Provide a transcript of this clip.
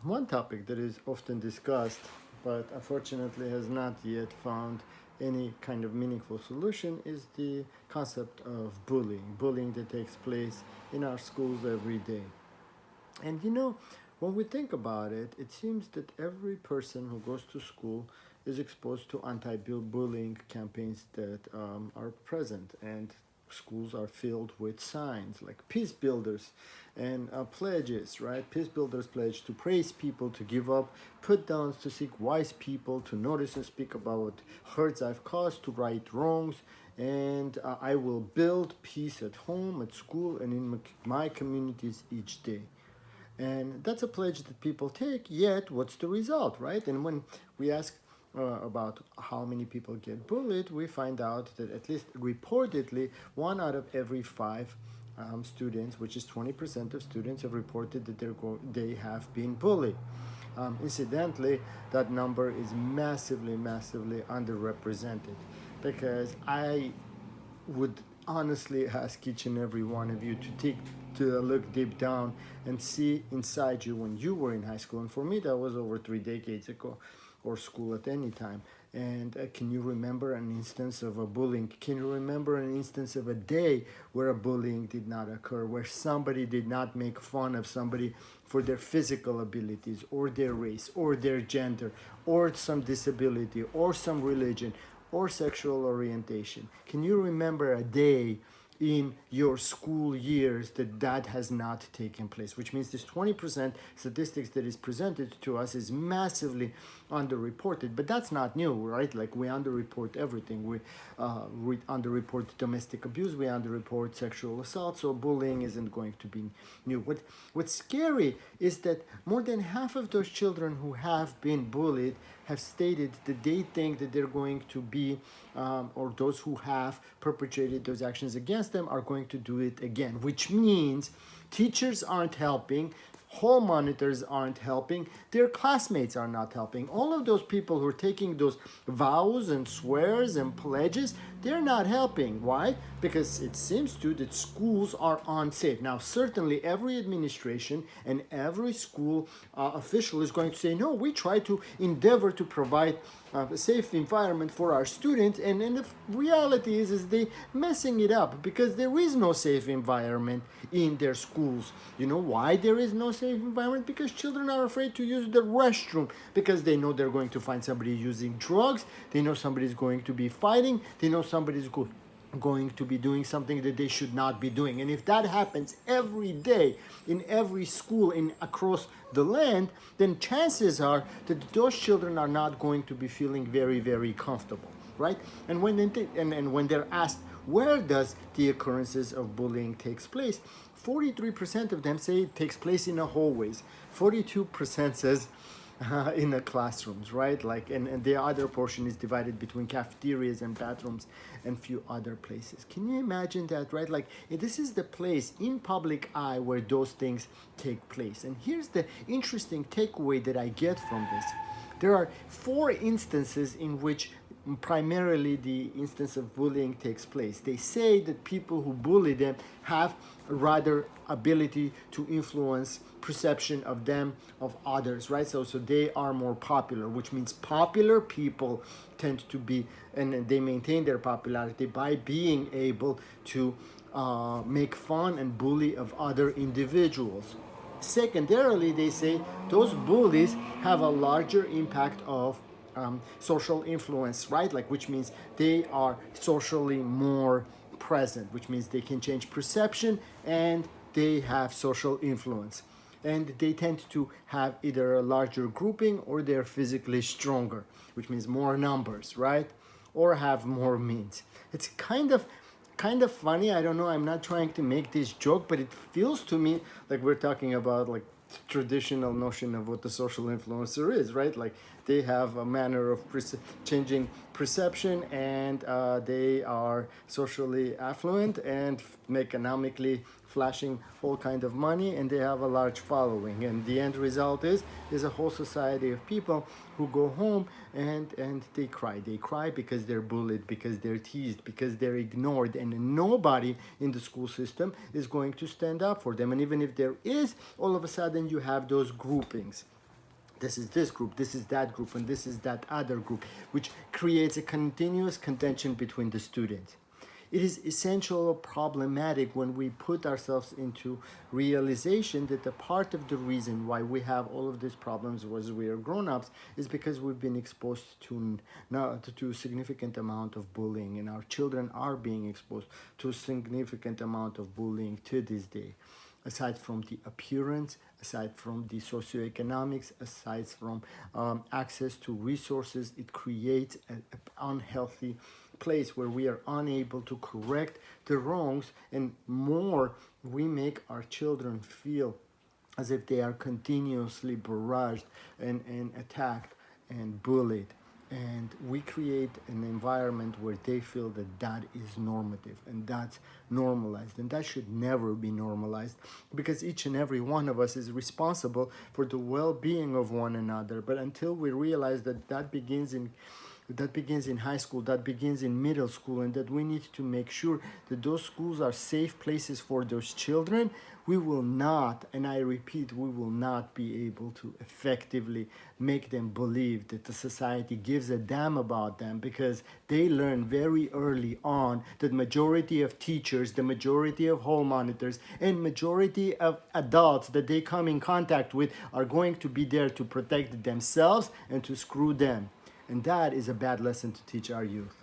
One topic that is often discussed, but unfortunately has not yet found any kind of meaningful solution, is the concept of bullying. Bullying that takes place in our schools every day. And when we think about it, it seems that every person who goes to school is exposed to anti-bullying campaigns that are present, and schools are filled with signs like peace builders and pledges, right? Peace builders pledge to praise people, to give up put downs, to seek wise people, to notice and speak about hurts I've caused, to right wrongs, and I will build peace at home, at school, and in my communities each day. And that's a pledge that people take, yet what's the result, right? And when we ask about how many people get bullied, we find out that at least reportedly, 1 out of every 5 students, which is 20% of students, have reported that they have been bullied. Incidentally, that number is massively, massively underrepresented, because I would honestly ask each and every one of you to look deep down and see inside you when you were in high school. And for me, that was over 3 decades ago, or school at any time. And can you remember an instance of a bullying? Can you remember an instance of a day where a bullying did not occur, where somebody did not make fun of somebody for their physical abilities, or their race, or their gender, or some disability, or some religion, or sexual orientation? Can you remember a day in your school years that has not taken place? Which means this 20% statistics that is presented to us is massively underreported. But that's not new, right? Like, we underreport everything. We underreport domestic abuse, we underreport sexual assault, so bullying isn't going to be new. What's scary is that more than half of those children who have been bullied have stated that they think that they're going to be, or those who have perpetrated those actions against them are going to do it again, which means teachers aren't helping, hall monitors aren't helping, their classmates are not helping. All of those people who are taking those vows and swears and pledges, they're not helping. Why? Because it seems to that schools are unsafe. Now, certainly every administration and every school official is going to say, no, we try to endeavor to provide a safe environment for our students, and the reality is they messing it up, because there is no safe environment in their schools. You know why there is no safe environment? Because children are afraid to use the restroom, because they know they're going to find somebody using drugs, they know somebody's going to be fighting, they know somebody's going to be doing something that they should not be doing. And if that happens every day in every school in across the land, then chances are that those children are not going to be feeling very, very comfortable, right? And when they're asked, where does the occurrences of bullying takes place, 43% of them say it takes place in the hallways. 42% says in the classrooms, right? Like, and the other portion is divided between cafeterias and bathrooms and few other places. Can you imagine that, right? Like, this is the place in public eye where those things take place. And here's the interesting takeaway that I get from this. There are 4 instances in which primarily the instance of bullying takes place. They say that people who bully them have rather ability to influence perception of them, of others, right? So they are more popular, which means popular people tend to be, and they maintain their popularity by being able to make fun and bully of other individuals. Secondarily, they say those bullies have a larger impact of social influence, right? Like, which means they are socially more present, which means they can change perception and they have social influence. And they tend to have either a larger grouping, or they're physically stronger, which means more numbers, right? Or have more means. It's kind of funny. I don't know. I'm not trying to make this joke, but it feels to me like we're talking about like traditional notion of what the social influencer is, right? Like, they have a manner of changing perception, and they are socially affluent and economically flashing all kind of money, and they have a large following, and the end result is a whole society of people who go home and they cry because they're bullied, because they're teased, because they're ignored, and nobody in the school system is going to stand up for them. And even if there is, all of a sudden you have those groupings. this is this group, this is that group, and this is that other group, which creates a continuous contention between the students. It is essential or problematic when we put ourselves into realization that a part of the reason why we have all of these problems as we are grown-ups is because we've been exposed to a significant amount of bullying, and our children are being exposed to a significant amount of bullying to this day. Aside from the appearance, aside from the socioeconomics, aside from access to resources, it creates an unhealthy place where we are unable to correct the wrongs, and more, we make our children feel as if they are continuously barraged and attacked and bullied. And we create an environment where they feel that that is normative and that's normalized, and that should never be normalized, because each and every one of us is responsible for the well-being of one another. But until we realize that that begins in high school, that begins in middle school, and that we need to make sure that those schools are safe places for those children, we will not, and I repeat, we will not be able to effectively make them believe that the society gives a damn about them, because they learn very early on that majority of teachers, the majority of hall monitors, and majority of adults that they come in contact with are going to be there to protect themselves and to screw them. And that is a bad lesson to teach our youth.